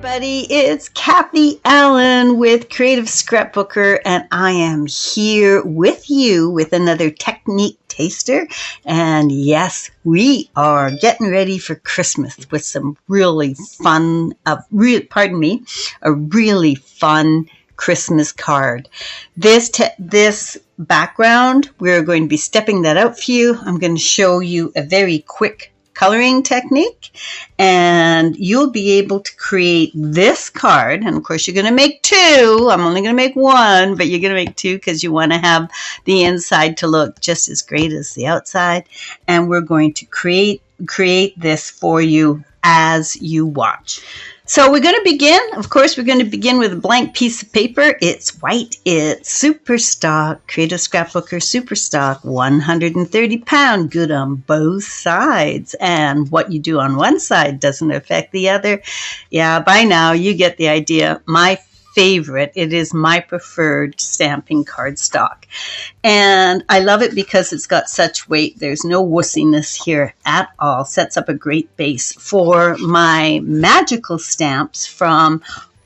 Everybody, it's Cathie Allan with Creative Scrapbooker, and I am here with you with another technique taster. And yes, we are getting ready for Christmas with some really fun, a really fun Christmas card. This background, we're going to be stepping that out for you. I'm going to show you a very quick coloring technique, and you'll be able to create this card. And of course, you're going to make two. I'm only going to make one, but you're going to make two because you want to have the inside to look just as great as the outside. And we're going to create this for you as you watch. So we're going to begin. Of course, we're going to begin with a blank piece of paper. It's white. It's super stock, Creative Scrapbooker super stock, 130 pound, good on both sides. And what you do on one side doesn't affect the other. Yeah, by now you get the idea. My favorite, it is my preferred stamping cardstock. And I love it because it's got such weight. There's no wussiness here at all. Sets up a great base for my magical stamps from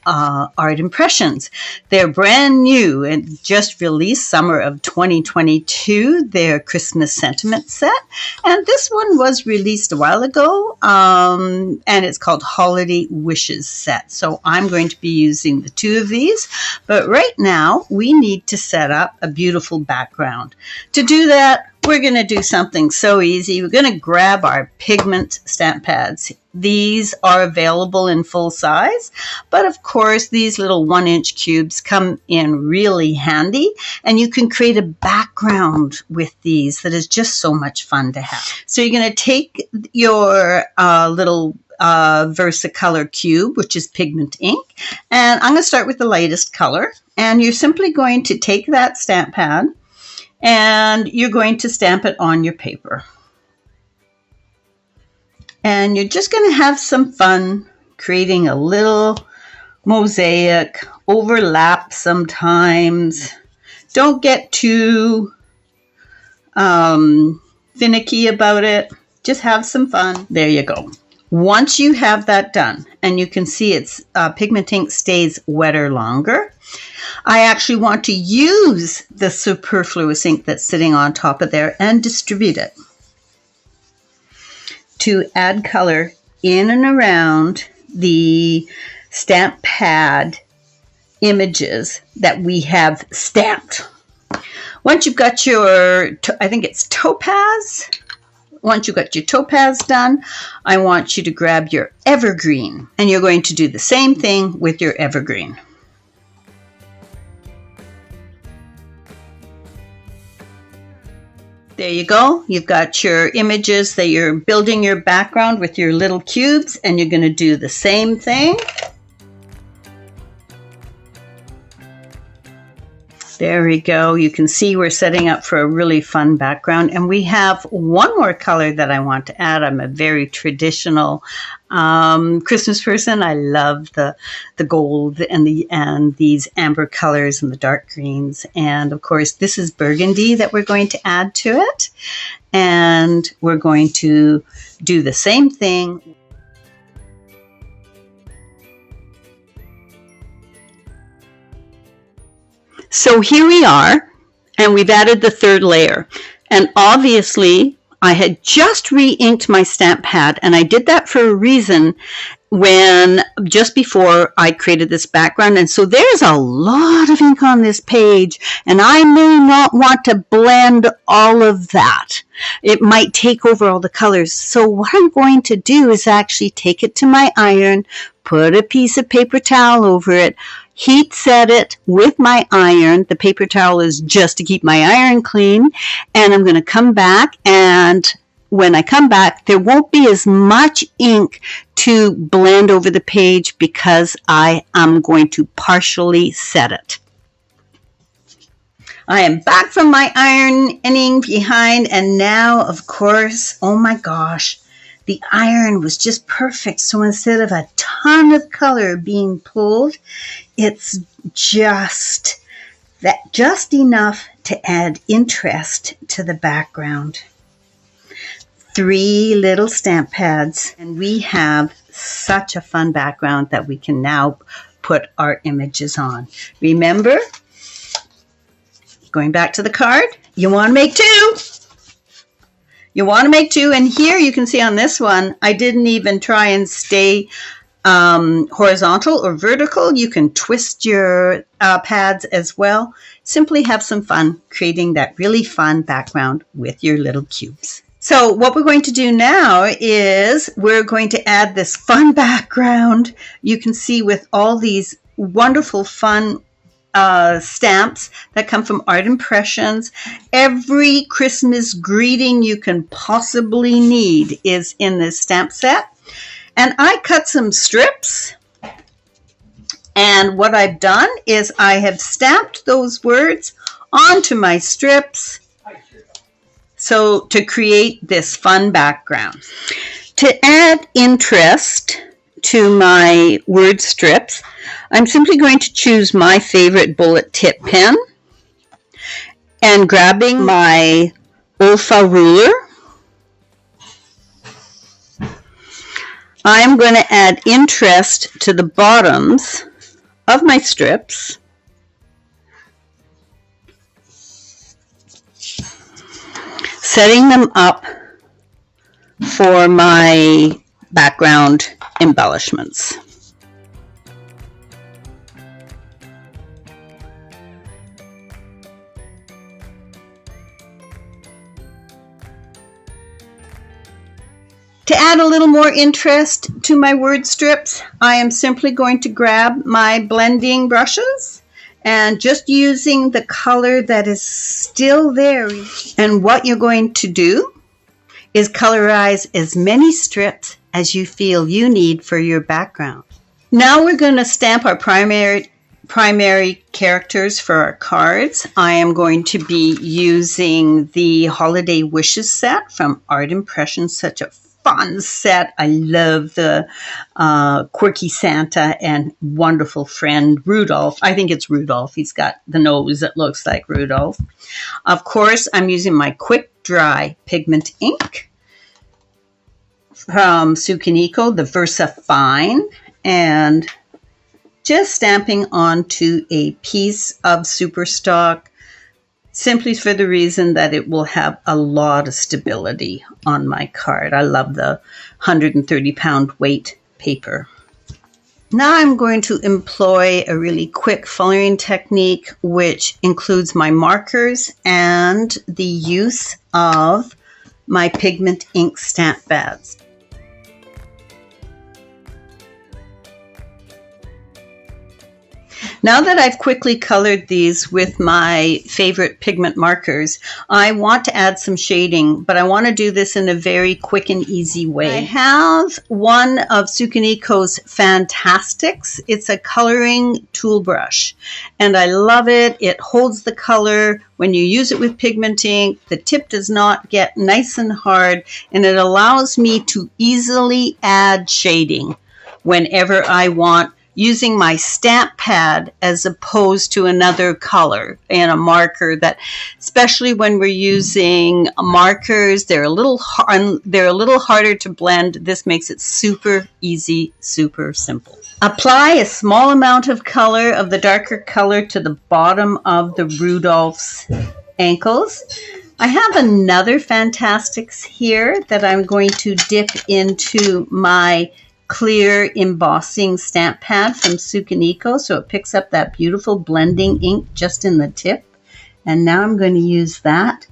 Art Impressions. They're brand new and just released summer of 2022, their Christmas sentiment set. And this one was released a while ago, and it's called Holiday Wishes Set. So I'm going to be using the two of these. But right now, we need to set up a beautiful background. To do that, we're going to do something so easy. We're going to grab our Pigment stamp pads. These are available in full size, but of course these little 1-inch cubes come in really handy, and you can create a background with these that is just so much fun to have. So you're going to take your little VersaColor cube, which is pigment ink, and I'm going to start with the lightest color, and you're simply going to take that stamp pad and you're going to stamp it on your paper. And you're just going to have some fun creating a little mosaic, overlap sometimes. Don't get too finicky about it. Just have some fun. There you go. Once you have that done, and you can see it's pigment ink stays wetter longer, I actually want to use the superfluous ink that's sitting on top of there and distribute it to add color in and around the stamp pad images that we have stamped. Once you've got your, I think it's topaz. Once you've got your topaz done, I want you to grab your evergreen, and you're going to do the same thing with your evergreen. There you go. You've got your images that you're building your background with your little cubes, and you're going to do the same thing. There we go. You can see we're setting up for a really fun background. And we have one more color that I want to add. I'm a very traditional Christmas person. I love the gold and these amber colors and the dark greens. And of course, this is burgundy that we're going to add to it. And we're going to do the same thing. So here we are, and we've added the third layer. And obviously, I had just re-inked my stamp pad, and I did that for a reason just before I created this background. And so there's a lot of ink on this page, and I may not want to blend all of that. It might take over all the colors. So what I'm going to do is actually take it to my iron, put a piece of paper towel over it, heat set it with my iron. The paper towel is just to keep my iron clean. And I'm going to come back, and when I come back, there won't be as much ink to blend over the page because I am going to partially set it. I am back from my ironing behind, and now, of course, oh my gosh, the iron was just perfect. So instead of a ton of color being pulled, it's just enough to add interest to the background. 3 little stamp pads, and we have such a fun background that we can now put our images on. Remember, going back to the card, you want to make two. You want to make two, and here you can see on this one, I didn't even try and stay horizontal or vertical. You can twist your pads as well. Simply have some fun creating that really fun background with your little cubes. So what we're going to do now is we're going to add this fun background. You can see with all these wonderful fun stamps that come from Art Impressions. Every Christmas greeting you can possibly need is in this stamp set. And I cut some strips. And what I've done is I have stamped those words onto my strips so to create this fun background. To add interest to my word strips, I'm simply going to choose my favorite bullet tip pen and grabbing my Olfa Ruler, I'm going to add interest to the bottoms of my strips. Setting them up for my background embellishments. To add a little more interest to my word strips, I am simply going to grab my blending brushes and just using the color that is still there. And what you're going to do is colorize as many strips as you feel you need for your background. Now we're going to stamp our primary characters for our cards. I am going to be using the Holiday Wishes set from Art Impressions. Such a fun set. I love the quirky Santa and wonderful friend Rudolph. I think it's Rudolph. He's got the nose that looks like Rudolph. Of course, I'm using my quick dry pigment ink from Sukiniko, the VersaFine, and just stamping onto a piece of Superstock, simply for the reason that it will have a lot of stability on my card. I love the 130-pound weight paper. Now I'm going to employ a really quick coloring technique, which includes my markers and the use of my pigment ink stamp pads. Now that I've quickly colored these with my favorite pigment markers, I want to add some shading, but I want to do this in a very quick and easy way. I have one of Sukiniko's Fantastix. It's a coloring tool brush, and I love it. It holds the color. When you use it with pigment ink, the tip does not get nice and hard, and it allows me to easily add shading whenever I want, using my stamp pad as opposed to another color and a marker. That, especially when we're using markers, they're a little harder to blend. This makes it super easy, super simple. Apply a small amount of color, of the darker color, to the bottom of the Rudolph's ankles. I have another Fantastix here that I'm going to dip into my clear embossing stamp pad from Sukiniko, so it picks up that beautiful blending ink just in the tip. And now I'm going to use that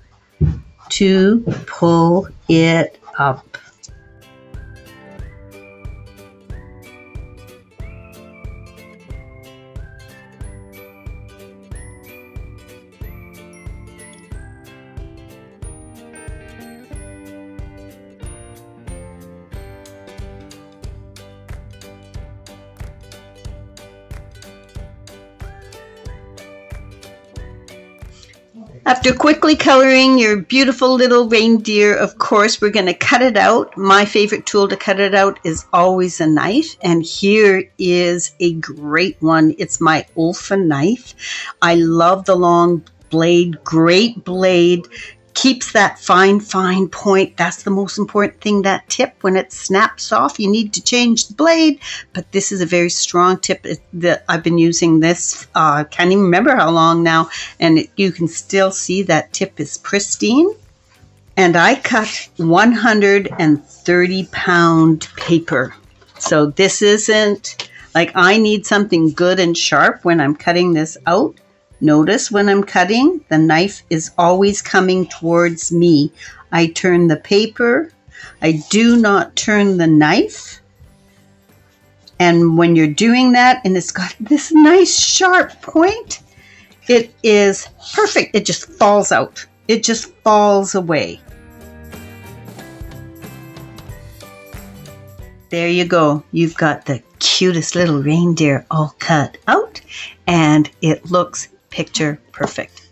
to pull it up. After quickly coloring your beautiful little reindeer, of course, we're going to cut it out. My favorite tool to cut it out is always a knife, and here is a great one. It's my Olfa knife. I love the long blade, great blade. keeps that fine point. That's the most important thing, that tip. When it snaps off, you need to change the blade, but this is a very strong tip that I've been using this, can't even remember how long now, and you can still see that tip is pristine. And I cut 130 pound paper. So this isn't like, I need something good and sharp when I'm cutting this out. Notice when I'm cutting, the knife is always coming towards me. I turn the paper. I do not turn the knife. And when you're doing that, and it's got this nice sharp point, it is perfect. It just falls out. It just falls away. There you go. You've got the cutest little reindeer all cut out, and it looks picture perfect.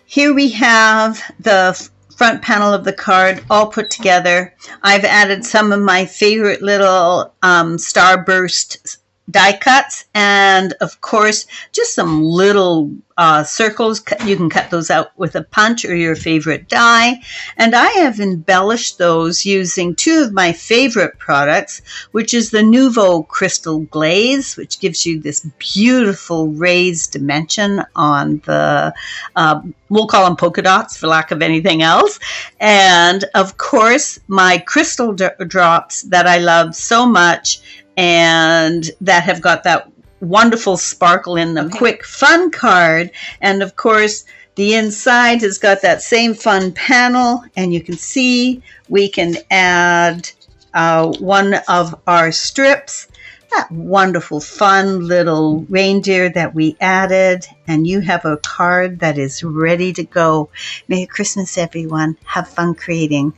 Here we have the front panel of the card all put together. I've added some of my favorite little starburst die cuts, and of course just some little circles. You can cut those out with a punch or your favorite die, and I have embellished those using two of my favorite products, which is the Nuvo Crystal Glaze, which gives you this beautiful raised dimension on the we'll call them polka dots for lack of anything else, and of course my crystal drops that I love so much and that have got that wonderful sparkle in them. Okay. Quick fun card, and of course the inside has got that same fun panel, and you can see we can add one of our strips, that wonderful fun little reindeer that we added, and you have a card that is ready to go. Merry Christmas, everyone. Have fun creating.